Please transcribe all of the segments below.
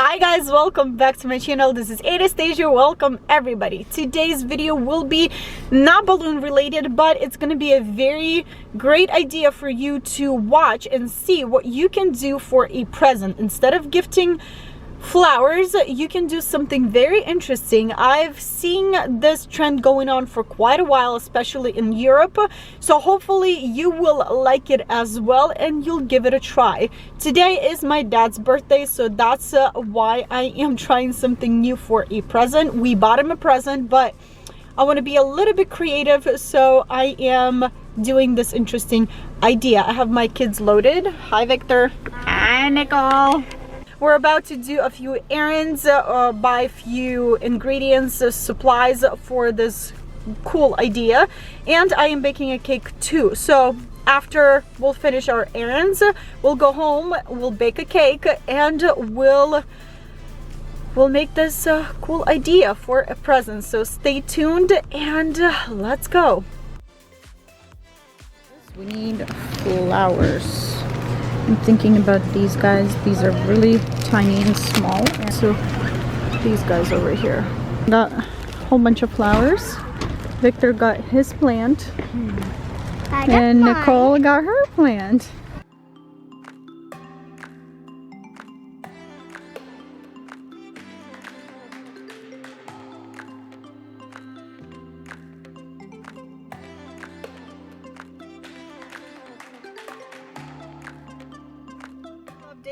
Hi guys, welcome back to my channel. This is Anastasia. Welcome everybody. Today's video will be not balloon related, but it's going to be a very great idea for you to watch and see what you can do for a present. Instead of gifting flowers, you can do something very interesting. I've seen this trend going on for quite a while, especially in Europe, so hopefully you will like it as well and you'll give it a try. Today is my dad's birthday, so that's why I am trying something new for a present. We bought him a present, but I want to be a little bit creative, so I am doing this interesting idea. I have my kids loaded. Hi Victor. Hi Nicole. We're about to do a few errands, buy a few ingredients, supplies for this cool idea, and I am baking a cake too. So after we'll finish our errands, we'll go home, we'll bake a cake, and we'll make this cool idea for a present. So stay tuned and let's go. We need flowers. I'm thinking about these guys. These are really tiny and small. So these guys over here. Got a whole bunch of flowers. Victor got his plant. And Nicole got her plant.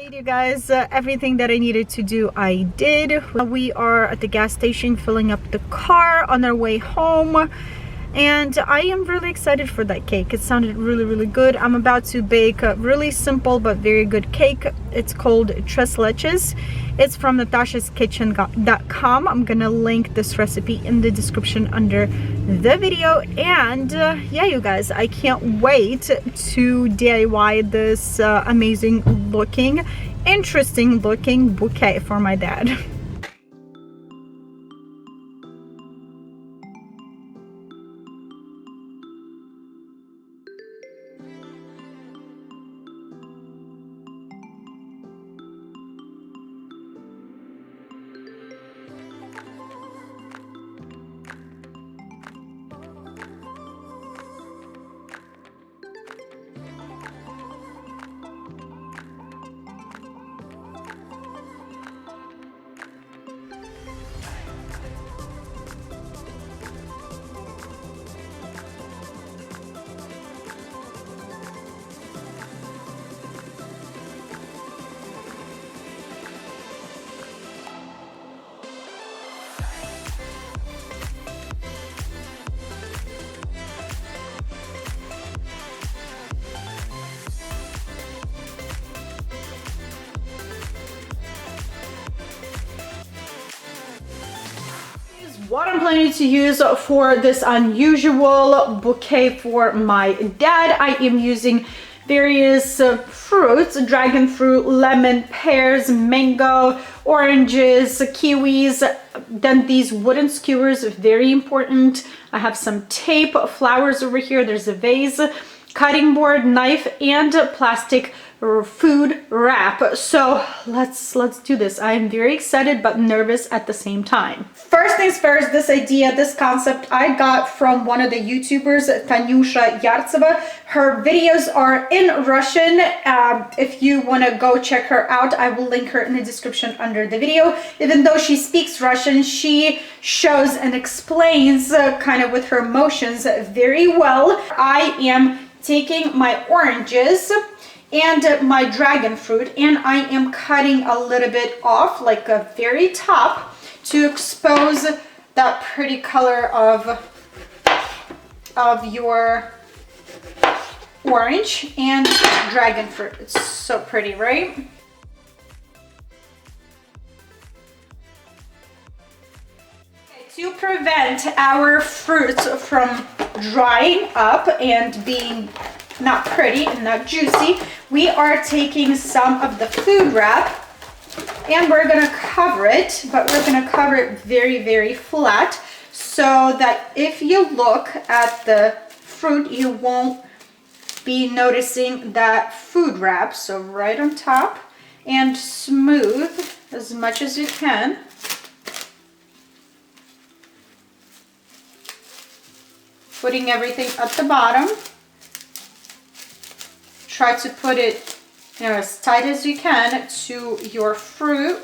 You guys, everything that I needed to do I did. We are at the gas station filling up the car on our way home, and I am really excited for that cake. It sounded really good. I'm about to bake a really simple but very good cake. It's called Leches. It's from natasha'skitchen.com. I'm gonna link this recipe in the description under the video. And yeah, you guys, I can't wait to DIY this amazing looking, interesting looking bouquet for my dad. What I'm planning to use for this unusual bouquet for my dad, I am using various fruits: dragon fruit, lemon, pears, mango, oranges, kiwis. Then these wooden skewers, very important. I have some tape, flowers over here. There's a vase, cutting board, knife, and plastic food wrap. So let's do this. I am very excited but nervous at the same time. First things first, this idea, this concept I got from one of the YouTubers, Tanyusha Yartseva. Her videos are in Russian. If you want to go check her out, I will link her in the description under the video. Even though she speaks Russian, she shows and explains kind of with her motions very well. I am taking my oranges and my dragon fruit, and I am cutting a little bit off, like a very top, to expose that pretty color of your orange and dragon fruit. It's so pretty, right? To prevent our fruits from drying up and being not pretty and not juicy, we are taking some of the food wrap and we're gonna cover it, but we're gonna cover it very flat, so that if you look at the fruit, you won't be noticing that food wrap. So right on top, and smooth as much as you can. Putting everything at the bottom. Try to put it, you know, as tight as you can to your fruit.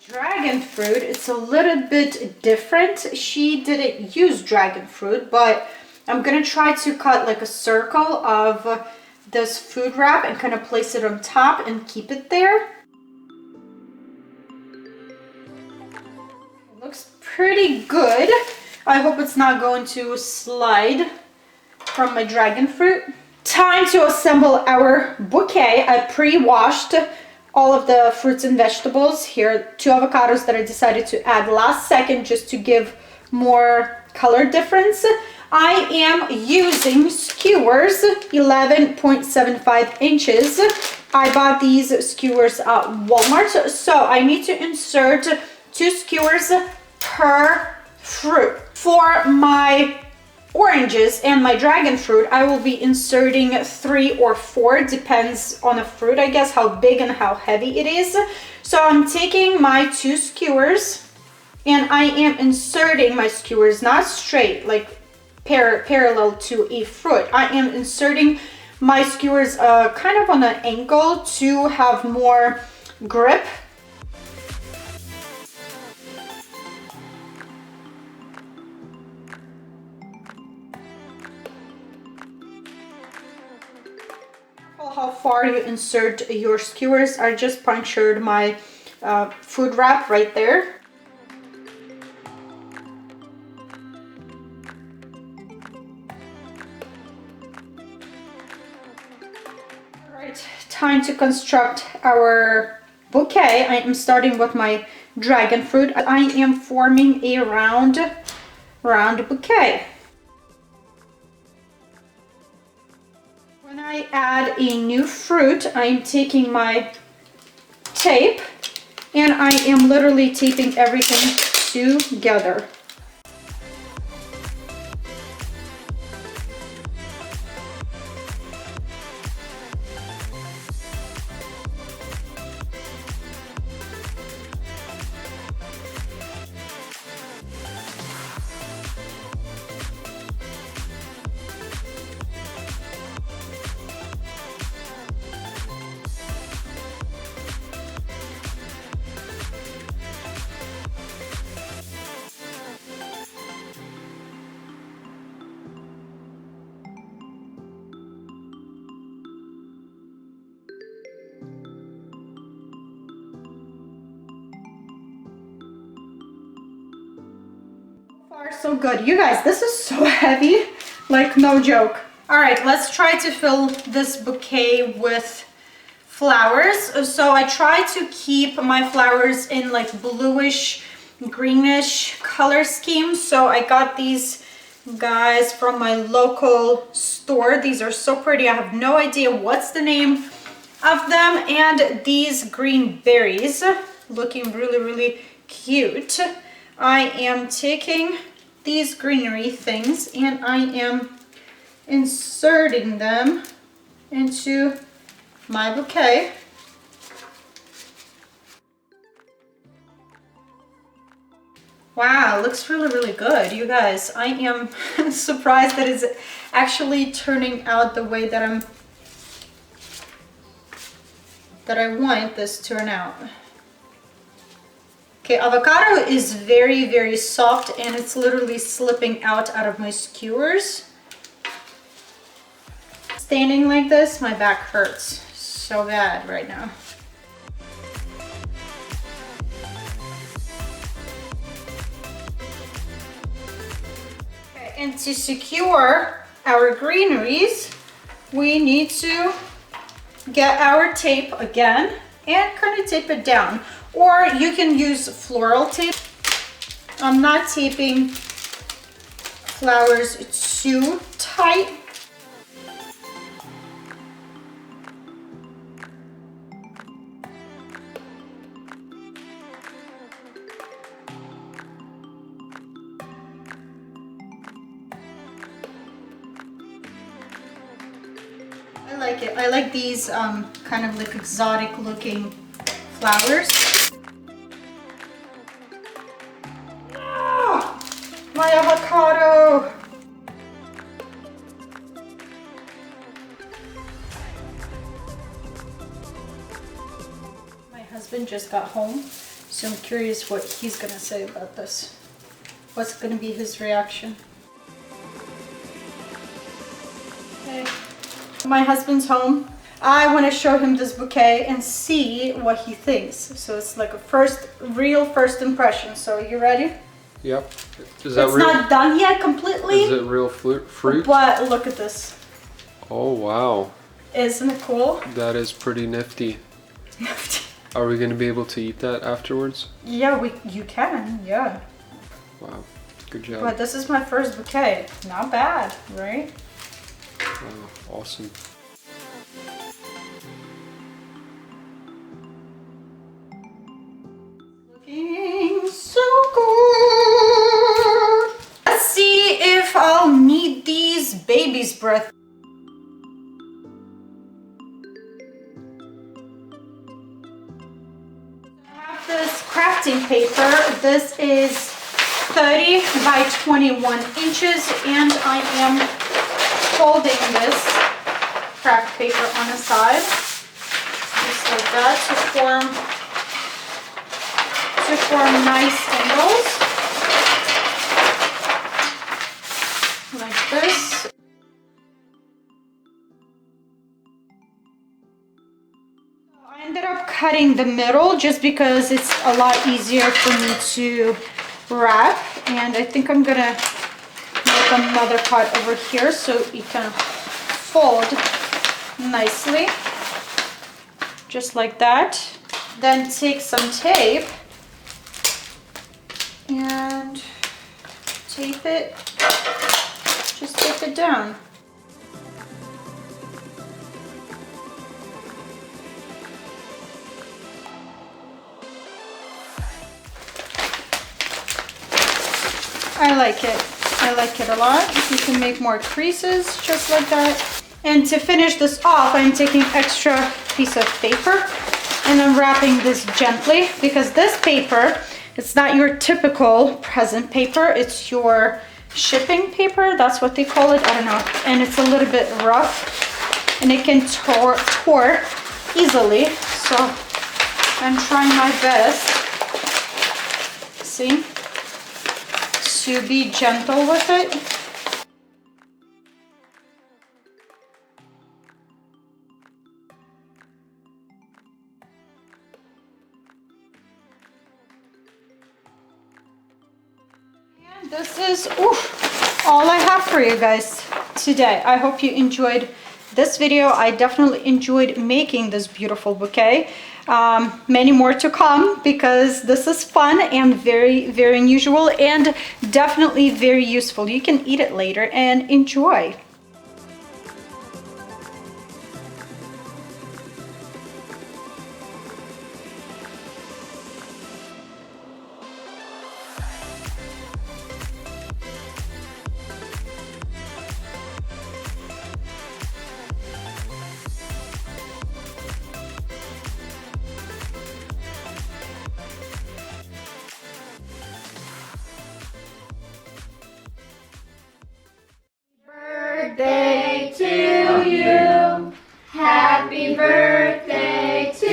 Dragon fruit, it's a little bit different. She didn't use dragon fruit, but I'm gonna try to cut like a circle of this food wrap and kind of place it on top and keep it there. It looks pretty good. I hope it's not going to slide from my dragon fruit. Time to assemble our bouquet. I pre-washed all of the fruits and vegetables. Here, 2 avocados that I decided to add last second just to give more color difference. I am using skewers, 11.75 inches. I bought these skewers at Walmart. So I need to insert 2 skewers per fruit. For my oranges and my dragon fruit, I will be inserting 3 or 4, depends on the fruit, I guess, how big and how heavy it is. So I'm taking my 2 skewers and I am inserting my skewers not straight, like parallel to a fruit. I am inserting my skewers kind of on an angle to have more grip. How far you insert your skewers. I just punctured my food wrap right there. Alright, time to construct our bouquet. I am starting with my dragon fruit. I am forming a round bouquet. When I add a new fruit, I'm taking my tape and I am literally taping everything together. Far so good. You guys, this is so heavy, like no joke. All right, let's try to fill this bouquet with flowers. So I try to keep my flowers in like bluish, greenish color scheme. So I got these guys from my local store. These are so pretty. I have no idea what's the name of them. And these green berries looking really, really cute. I am taking these greenery things and I am inserting them into my bouquet. Wow, looks really, really good. You guys, I am surprised that it's actually turning out the way that I want this to turn out. Okay, avocado is very, very soft and it's literally slipping out of my skewers. Standing like this, my back hurts so bad right now. Okay, and to secure our greeneries, we need to get our tape again and kind of tape it down. Or you can use floral tape. I'm not taping flowers too tight. I like it. I like these kind of like exotic looking flowers. Ah, my avocado. My husband just got home, so I'm curious what he's gonna say about this. What's gonna be his reaction? Okay. My husband's home. I want to show him this bouquet and see what he thinks. So it's like a real first impression. So you ready? Yep. Is that it's real? Not done yet completely. Is it real fruit? But look at this. Oh wow. Isn't it cool? That is pretty nifty. Are we going to be able to eat that afterwards? Yeah, you can. Yeah. Wow. Good job. But this is my first bouquet. Not bad, right? Wow, awesome. Looking so good. Let's see if I'll need these baby's breath. I have this crafting paper. This is 30 by 21 inches, and I am folding this craft paper on the side, just like that, to form nice angles, like this. I ended up cutting the middle just because it's a lot easier for me to wrap, and I think I'm gonna make another cut over here so it can fold nicely, just like that. Then take some tape and tape it, just tape it down. I like it. I like it a lot. You can make more creases just like that. And to finish this off, I'm taking extra piece of paper and I'm wrapping this gently, because this paper, it's not your typical present paper, it's your shipping paper. That's what they call it. I don't know. And it's a little bit rough and it can tear easily. So I'm trying my best, see, to be gentle with it. And this is all I have for you guys today. I hope you enjoyed this video. I definitely enjoyed making this beautiful bouquet. Many more to come, because this is fun and very, very unusual and definitely very useful. You can eat it later and enjoy. Birthday to you. Happy birthday to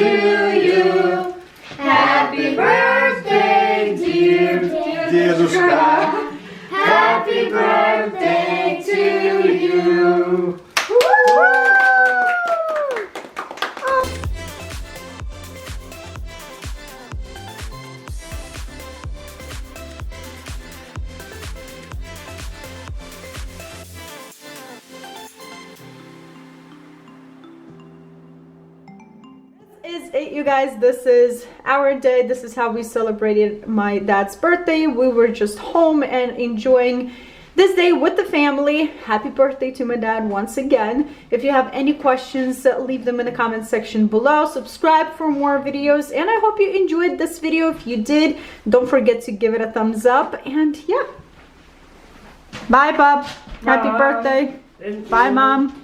you. Happy birthday, dear Dedushka. Happy birthday to you. Is it, you guys. This is our day. This is how we celebrated my dad's birthday. We were just home and enjoying this day with the family. Happy birthday to my dad once again. If you have any questions, leave them in the comment section below. Subscribe for more videos, and I hope you enjoyed this video. If you did, don't forget to give it a thumbs up. And yeah, bye, Bob. Happy birthday. Bye, Mom.